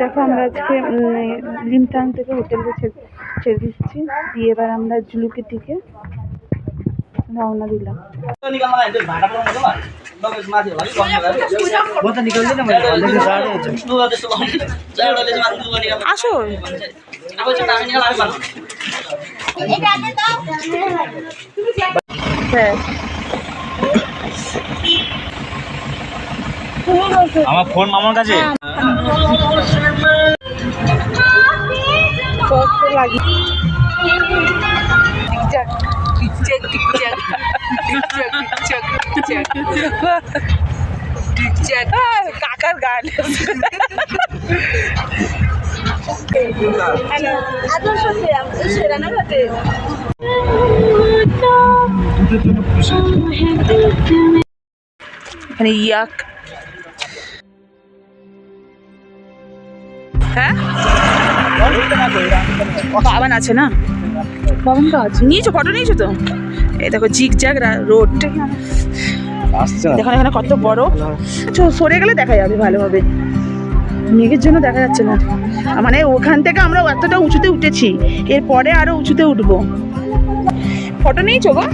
দেখো আমরা আজকে লিমটাং থেকে হোটেলে ছেড়ে দিচ্ছি, দিয়ে এবার আমরা জুলুকের দিকে রওনা দিলাম। আসো হ্যাঁ, আমার ফোন মামার কাছে। কাকার গান। এখানে ইয়াক, হ্যাঁ বাবান আছে না, বাবান তো আছে। নিয়েছো ফটো, নিয়েছো তো? এই দেখো জিগজ্যাগ রোড, দেখো এখানে কত বড়। সরে গেলে দেখা যাবে ভালোভাবে, মেঘের জন্য দেখা যাচ্ছে না। মানে ওখান থেকে আমরা এতটা উঁচুতে উঠেছি, এরপরে আরো উঁচুতে উঠবো। ফটো নিয়েছো গো?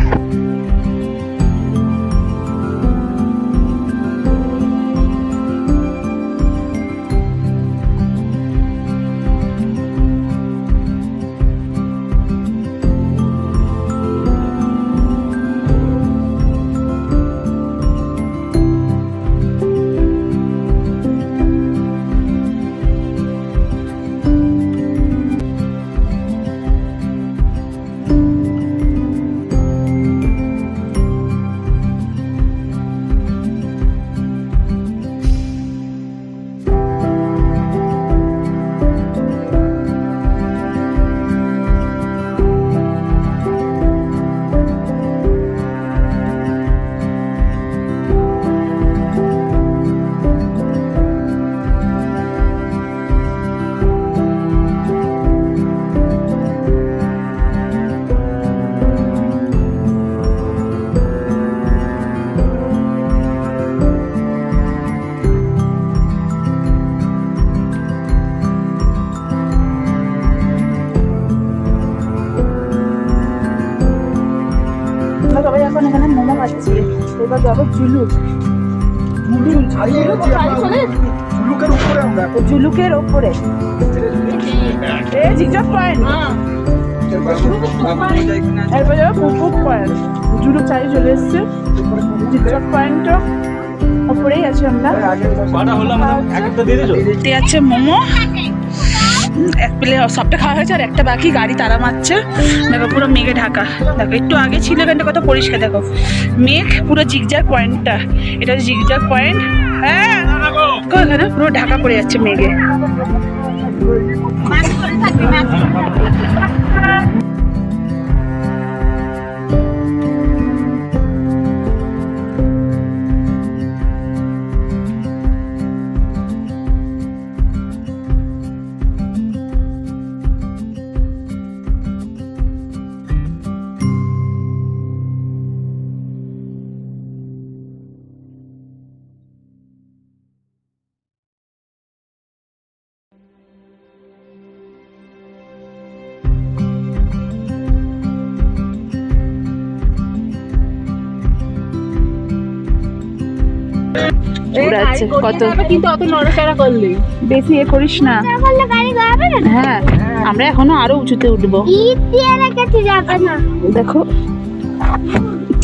সবাই এখন এখানে মোমো খাচ্ছি, এবার যাবো জুলুক। জুলুকের ওপরে জিগজ্যাগ পয়েন্ট, এরপর যাবো পুপুক পয়েন্ট। জুলুক চাই চলে এসছে, জিগজ্যাগ পয়েন্টটা ওপরেই আছে। আমরা আছে মোমো, এক প্লেট সবটা খাওয়া হয়েছে, আর একটা বাকি, গাড়ি তারা মারছে। দেখো পুরো মেঘে ঢাকা, দেখো একটু আগে ছিল এখানটা কত পরিষ্কার, দেখো মেঘ পুরো জিগজ্যাগ পয়েন্টটা, এটা হচ্ছে জিগজ্যাগ পয়েন্ট। হ্যাঁ এখানে পুরো ঢাকা পড়ে যাচ্ছে মেঘে। কত কিন্তু অত নড়াচড়া করলে বেশি এ করিস না। হ্যাঁ আমরা এখনো আরো উঁচুতে উঠবো। দেখো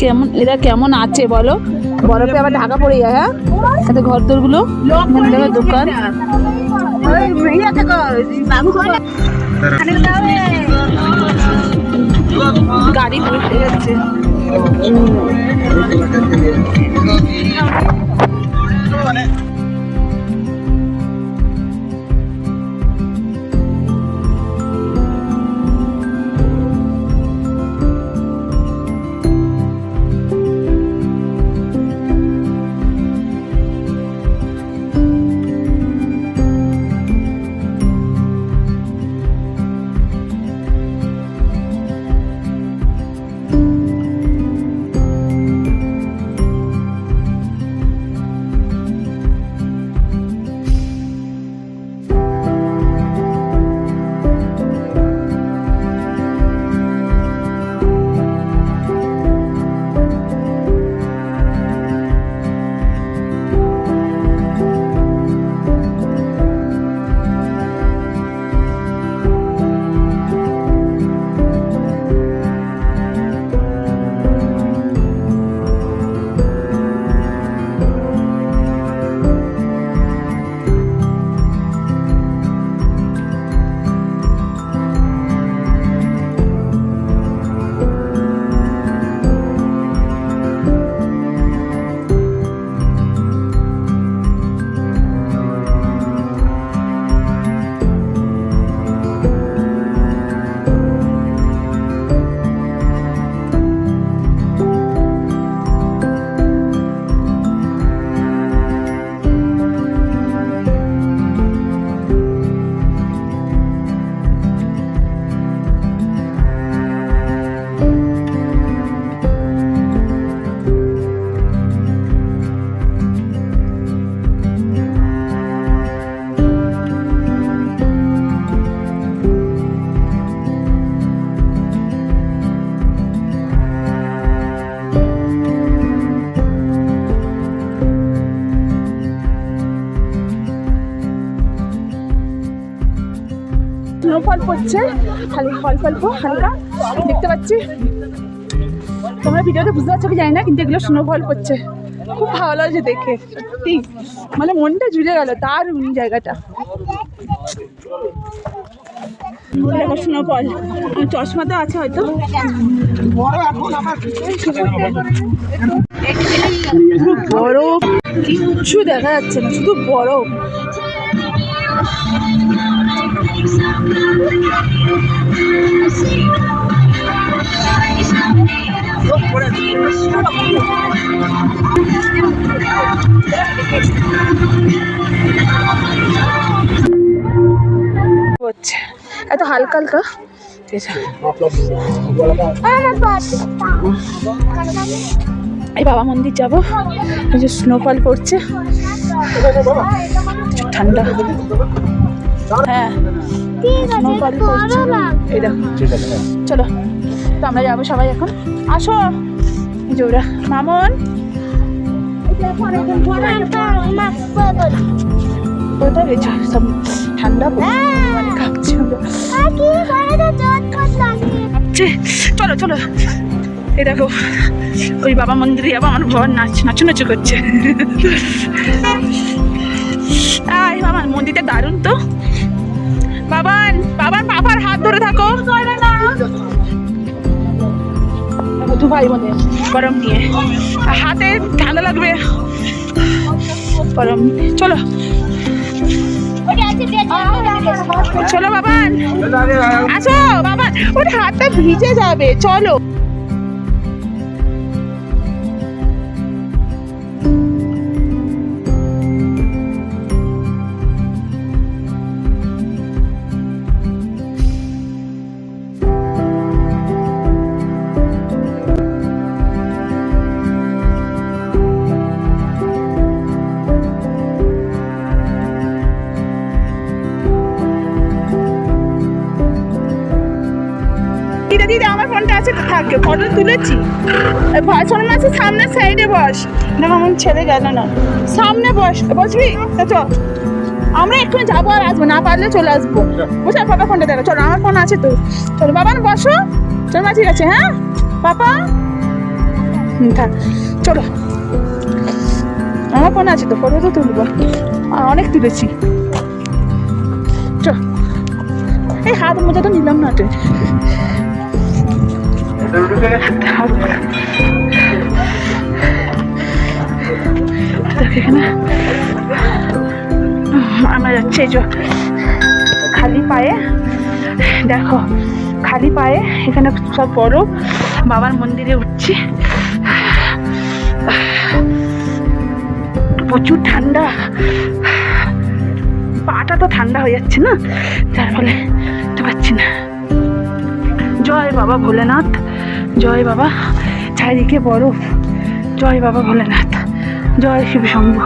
কেমন, এরা কেমন আছে বলো, বরফে আবার ঢাকা পড়ে যায়। হ্যাঁ এতে ঘর দোর গুলো, দেখো দোকান, গাড়ি পড়ে যাচ্ছে। স্নোফল পড়ছে, খালি অল্প অল্প হালকা দেখতে পাচ্ছি। তোমরা ভিডিওতে বুঝতে পারছো কি জানি না, কিন্তু এগুলো স্নোফল পড়ছে, খুব ভালো লাগছে দেখে সত্যি, মানে মনটা জুড়ে গেল, দারুণ জায়গাটা। স্নোফল চশমা তো আছে হয়তো। বরফ কিচ্ছু দেখা যাচ্ছে না, শুধু বরফ। হচ্ছে এত হালকা হালকা। এই বাবা মন্দির যাবো, এই যে স্নোফল পড়ছে, ঠান্ডা। হ্যাঁ স্নোফল পড়ছে, এই দেখো। চলো তো আমরা যাবো সবাই এখন, আসো। এই যে ওরা মামন কোথায় গেছো, সব ঠান্ডা মানে কাঁপছে। চলো চলো, এই দেখো ওই বাবা মন্দিরে যাবো, আমার ঘর নাচু নাচু করছে। আয় বাবা, মন্দিরটা দারুণ তো। বাবান বাবার পাপার হাত ধরে থাকো, দু ভাই বোনের গরম নিয়ে, হাতে ঠান্ডা লাগবে গরম। চলো চলো বাবান, আসো বাবান, ওর হাতটা ভিজে যাবে। চলো দিদি, আমার ফোনটা আছে, থাকে ফটো তুলেছি। শোন মাসে সামনের সাইডে বস, না আমার ছেলে গেল না, সামনে বস, বসবি তো। আমরা এক্ষুনি যাবো, আর আসবো, না পারলে চলে আসবো, বুঝলে। পাপা ফোনটা দেখো, চলো আমার ফোন আছে তো। চলো বাবা বসো, চলো মা, ঠিক আছে। হ্যাঁ পাপা, থাক, চলো। আমার ফোন আছে তো, ফটো তো তুলবো, অনেক তুলেছি। চল, এই হাত মোজা তো নিলাম না তো। এখানে আমরা যাচ্ছি, এই যে খালি পায়ে, দেখো খালি পায়ে, এখানে সব বরফ। বাবার মন্দিরে উঠছি, প্রচুর ঠান্ডা, পাটা তো ঠান্ডা হয়ে যাচ্ছে না, যার ফলে তো পাচ্ছি না। জয় বাবা ভোলেনাথ, জয় বাবা, চারিদিকে বরফ। জয় বাবা ভোলেনাথ, জয় শিব শম্ভু,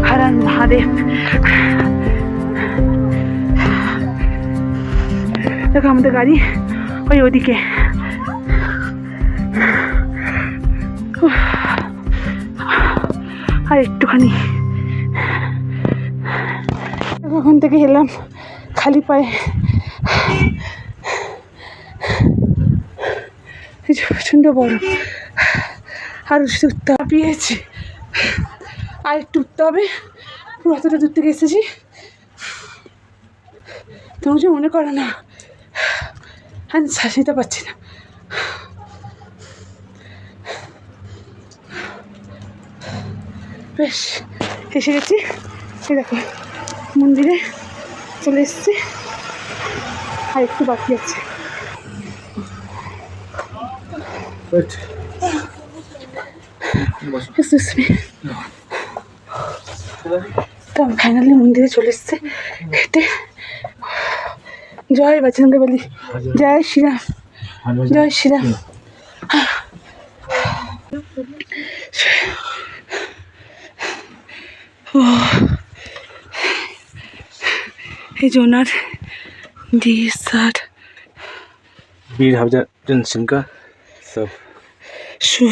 হরণ মহাদেব। দেখো আমাদের গাড়ি ওই ওদিকে, আর একটুখানি। ওখান থেকে এলাম খালি পায়ে, প্রচণ্ড বরফ, আর উঠতে পেয়েছি, আর একটু উঠতে হবে। পুরো এতটা দূর থেকে এসেছি, তোমার যে মনে করো না, আমি শ্বাস নিতে পারছি না। বেশ এসে গেছি, এই দেখো মন্দিরে চলে এসছি, আর একটু বাকি আছে। তো ফাইনালি মন্দিরে চলে এসছে হেঁটে। জয় বজরঙ্গ বলি, জয় শ্রীরাম, জয় শ্রীরাম। এই যে ওনার टी-शर्ट वीर हरभजन सिंह का सब শু,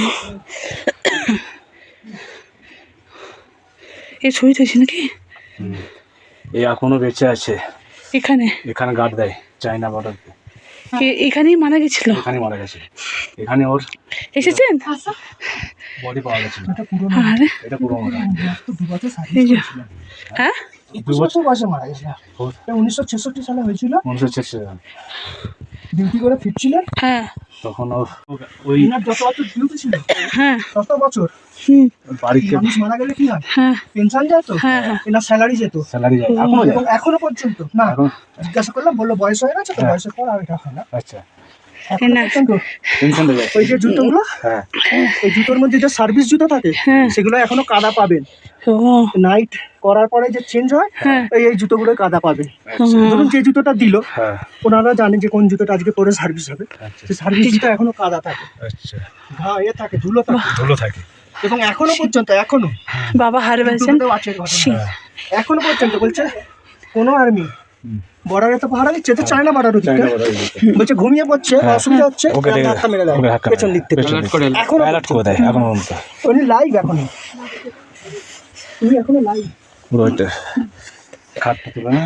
এই ছবি তো নাকি এই এখনো বেঁচে আছে, এখানে এখানে গার্ড দেয়। চায়না বর্ডার এখানেই মারা গেছিল, এখানে মারা গেছে। এখানে ওর এসেছেন বডি পাওয়া গেছিল। আরে এটা পুরোনো। এই যে, হ্যাঁ 2 বছর বয়সে মারা গেছিল। 1966 সালে হয়েছিল। 1966 ডিউটি করে ফিরছিলেন। হ্যাঁ তখন ওই ইনার যত বছর ডিউটি ছিল হ্যাঁ তত বছর বাড়িতে মানুষ মারা গেলে কি হয়, হ্যাঁ পেনশন যেত, হ্যাঁ হ্যাঁ এনার স্যালারি যেত। স্যালারি যায় এখনো যায়। এবং এখনো পর্যন্ত না, এখন জিজ্ঞাসা করলাম, বললো বয়স হয়ে গেছে, তো বয়সের পর আর এটা হয় না। আচ্ছা এখনো না। পর্যন্ত টেনশন দেয়। ওই যে জুতোগুলো, হ্যাঁ এই জুতোর মধ্যে যে সার্ভিস জুতো থাকে, হ্যাঁ। সেগুলো এখনো কাদা পাবেন। ও নাইট করার পরে যে চেঞ্জ হয়, হ্যাঁ। এই জুতোগুলো কাদা পাবে। আচ্ছা ধরুন যে জুতোটা দিল, হ্যাঁ ওনারা জানে যে কোন জুতোটা আজকে পরে সার্ভিস হবে, আচ্ছা সেই সার্ভিস জুতো এখনো কাদা থাকে, আচ্ছা থাকে, ধুলো থাকে, ধুলো থাকে। এবং এখনো পর্যন্ত এখনো বাবা হারিয়েছেন ইউটিউবেও আছে এই ঘটনা। এখনো পর্যন্ত বলছে কোনো আর্মি বর্ডারে তো পাহারা দিচ্ছে, তো চায়না বর্ডারও চায়না দিচ্ছে, বর্ডার বলছে ঘুমিয়ে পড়ছে, অসুবিধা হচ্ছে, ওকে ঠিক আছে। ধাক্কা মেরে দেয় ওকে ধাক্কা পেছন দিক থেকে। এখনো অ্যালার্ট করে দেয় এখন পর্যন্ত। উনি লাইভ এখনো, উনি এখনো লাইভ। পুরো একটা খাটটা তুলে না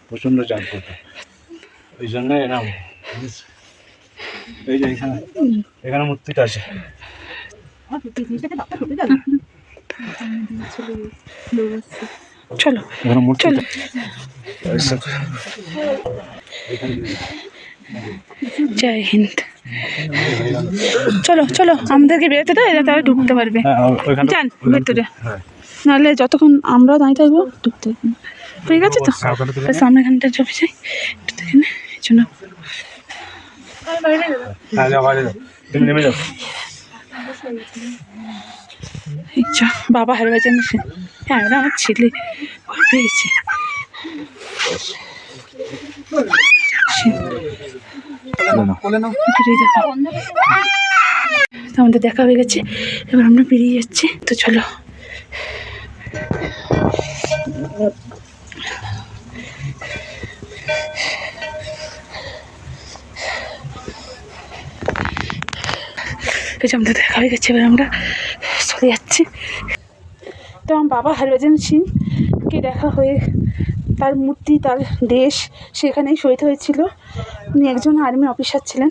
প্রচণ্ড জাম করতো, ওই জন্য এরকম। এই যে এখানে এখানে মূর্তিটা আছে। চলো এখানে মূর্তিটা জয় হিন্দ। চলো চলো আমাদেরকে বেরোতে দাও, এরা তারা ঢুকতে পারবে। হ্যাঁ ওইখানে যান ভেতরে, হ্যাঁ নাহলে যতক্ষণ আমরা দাঁড়িয়ে থাকবো ঢুকতে পারবো না। ঠিক আছে তো, সামনে খানটা চলে যাই একটু দেখে নে, এই জন্য হ্যাঁ যাও বাইরে যাও, তুমি নেমে যাও। ইচ্ছা বাবা হারিয়েছেন। হ্যাঁ ওরা আমার ছেলে ভয় পেয়ে গেছে। বলে নাও, বেরিয়ে যাবো। তো আমাদের দেখা হয়ে গেছে, এবার আমরা বেরিয়ে যাচ্ছি। তো চলো এই যে আমাদের দেখা হয়ে গেছে, এবার আমরা চলে যাচ্ছি। তো আমার বাবা হরভজন সিংকে দেখা হয়ে, তার মূর্তি, তার দেশ সেখানেই শহীদ হয়েছিল। উনি একজন আর্মি অফিসার ছিলেন,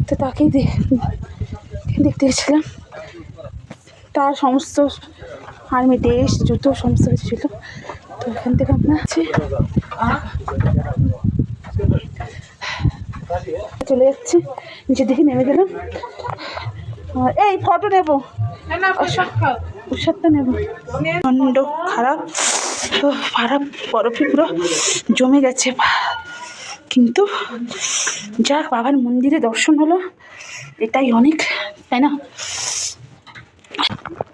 তো তাকেই দেখতে গেছিলাম। তার সমস্ত আর্মি ড্রেস, জুতো সমস্ত কিছু ছিল। তো এখান থেকে আমরা চলে যাচ্ছি, নিচের দিকে নেমে গেলাম। এই ফটো নেবো, প্রসাদটা নেবো। প্রচণ্ড খারাপ, তো খারাপ, বরফে পুরো জমে গেছে। কিন্তু যাক, বাবার মন্দিরে দর্শন হলো, এটাই অনেক, তাই না?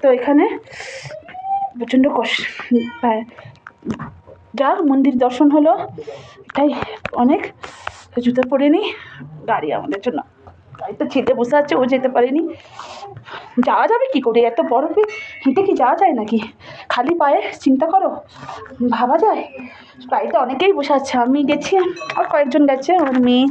তো এখানে প্রচণ্ড কষ্ট, যাক মন্দির দর্শন হলো, এটাই অনেক। জুতো পরে নিই, গাড়ি আমাদের জন্য, গাড়িতে ছেলে বসে আছে, ও যেতে পারেনি। যাওয়া যাবে কি করে, এত বরফে হেঁটে কি যাওয়া যায় নাকি? খালি পায়ে চিন্তা করো, ভাবা যায়? গাড়িতে অনেকেই বসে আছে, আমি গেছি, আর কয়েকজন গেছে, আমার মেয়ে।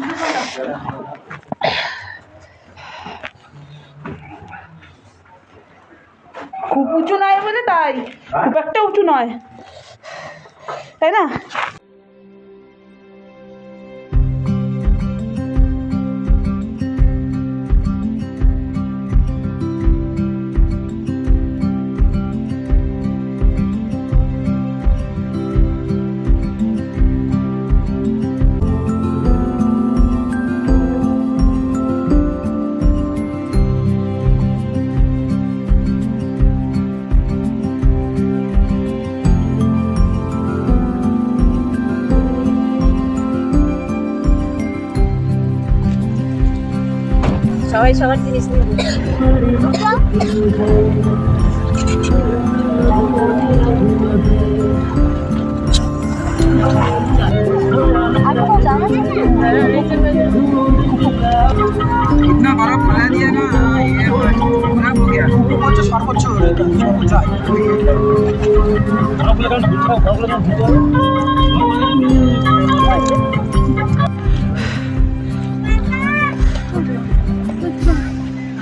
খুব উঁচু নয় বলে তাই, খুব একটা উঁচু নয়, তাই না? সবাই সবার জিনিস নিয়ে সর্বোচ্চ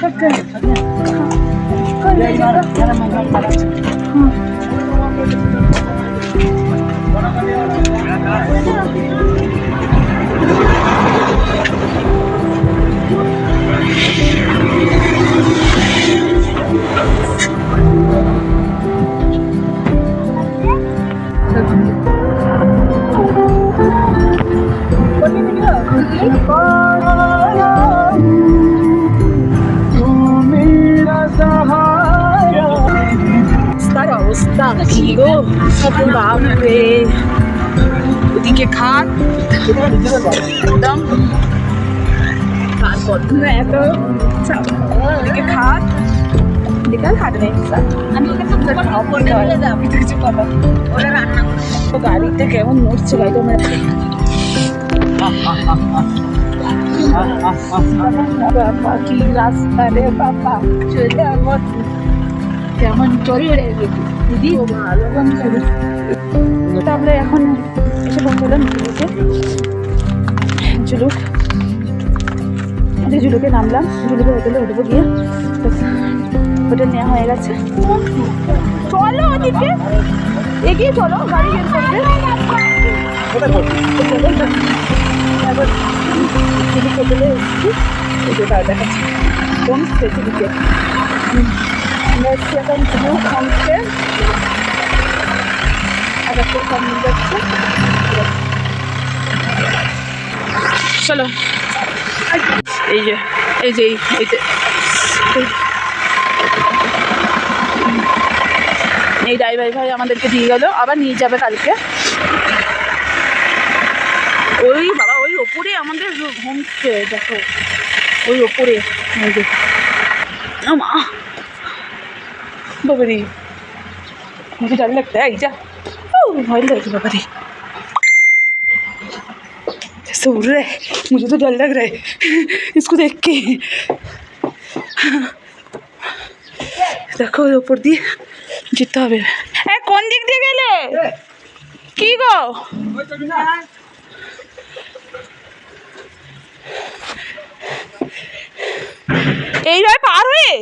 Okay. বাপরে, ওদিকে খাট একদম এত ওদিকে খাট, বিকাল খাট নেই। গাড়িতে কেমন মরছে গাড়ি তোমরা। বাবা কি রাস্তা রে বাবা, চলে আমার কেমন চলে রে দিদি। ভালো তারপরে এখন এসে পৌঁছলাম ঝুলুকে, ঝুলুকে নামলাম, ঝুলুকে হোটেলে উঠবো গিয়ে। হোটেল নেওয়া হয়ে গেছে, চলো ওদিকে এগিয়ে চলো, গাড়ি বের করবে। তারপর ঝুলুক হোটেলে এসেছি, দেখাচ্ছি কোন স্পেসিফিকে আমরা এসেছি এখন ঝুলুক হোমস্টে। যাচ্ছে চলো, এই যে এই যে এই ড্রাইভার ভাই আমাদেরকে দিয়ে গেল, আবার নিয়ে যাবে কালকে। ওই বাবা ওই ওপরে আমাদের হোমস্টে, দেখো ওই ওপরে। এই যে মা বাবারি, मुझे डर लगता है, जा भय लग रहा है, जैसे उड़ रहा है, मुझे तो डर लग रहा है इसको देख के। देखो ऊपर दिए যেতে হবে। কোন দিক দিয়ে গেলে কি গো? এইভাবে পার হয়ে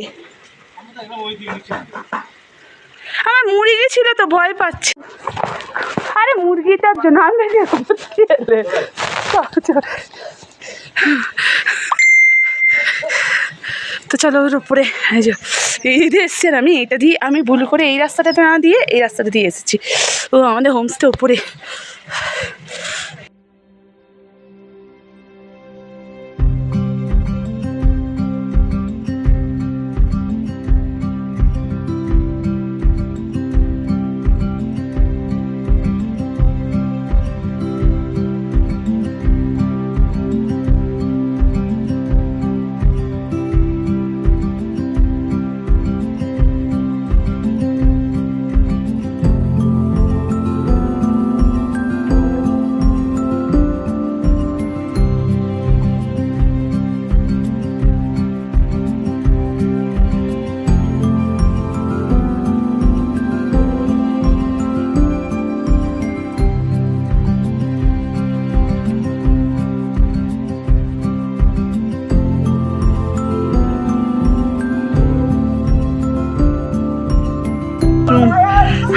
আমার মুরগি ছিল তো ভয় পাচ্ছি। আরে মুরগিটার জন্য আমি তো চলো ওর উপরে। এই দিয়ে এসছি আর আমি, এটা দিয়ে আমি ভুল করে এই রাস্তাটাতে না দিয়ে এই রাস্তাটা দিয়ে এসেছি। ও আমাদের হোমস্টে উপরে।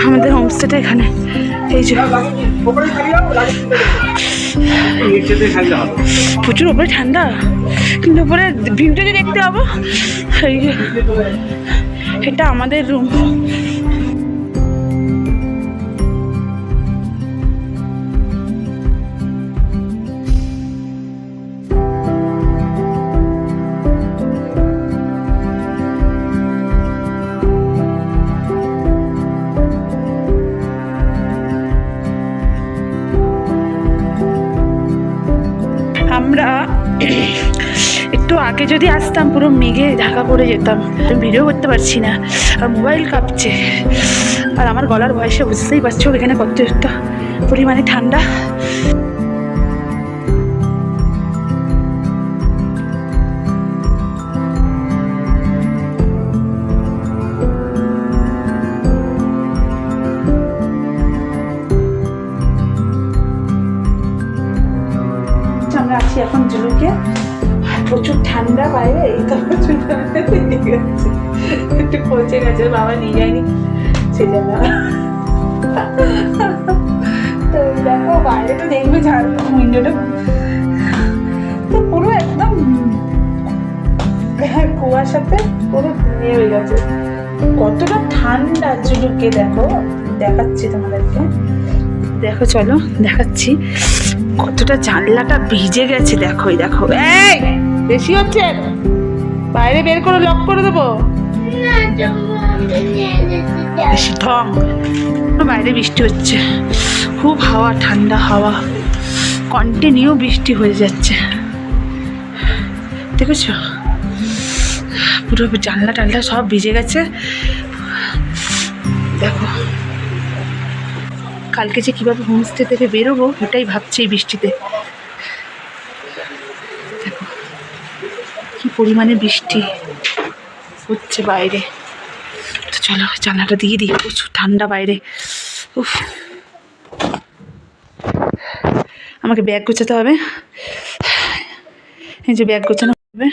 আমাদের হোমস্টেটা এখানে, এই যে প্রচুর উপরে ঠান্ডা, কিন্তু উপরে ভিউটা যে দেখতে পাবো। এই যে এটা আমাদের রুম। আমরা একটু আগে যদি আসতাম পুরো মেঘে ঢাকা পড়ে যেতাম, ভিডিও করতে পারছি না, আর মোবাইল কাঁপছে। আর আমার গলার বয়সে বুঝতেই পারছো এখানে কতটা পরিমাণে ঠান্ডা। আমরা আছি এখন ঝুলুকে, প্রচুর ঠান্ডা বাইরে। এই তো প্রচুর ঠান্ডা একটু পচে গেছে, বাবা নিয়ে যায়নি সেটা। তো দেখো বাইরে তো দেখবে ঝাড় উইন্ডোটা তো পুরো একদম কুয়াশাতে পুরো নেমে গেছে। কতটা ঠান্ডা ঝুলুকে দেখো, দেখাচ্ছি তোমাদেরকে, দেখো চলো দেখাচ্ছি। কতটা জানলাটা ভিজে গেছে দেখো, দেখো। এই বেশি হচ্ছে, বাইরে বের করে লক করে দেবো। বেশি ঢং বাইরে বৃষ্টি হচ্ছে, খুব হাওয়া, ঠান্ডা হাওয়া, কন্টিনিউ বৃষ্টি হয়ে যাচ্ছে, দেখেছো? পুরো জানলা টানলা সব ভিজে গেছে। দেখো কালকে যে কীভাবে হোমস্টে থেকে বেরোবো ওটাই ভাবছি এই বৃষ্টিতে। দেখো কী পরিমাণে বৃষ্টি হচ্ছে বাইরে। তো চলো জানলাটা দিয়ে দিই, প্রচুর ঠান্ডা বাইরে। উফ, আমাকে ব্যাগ গোছাতে হবে, এই যে ব্যাগ গোছানো হবে।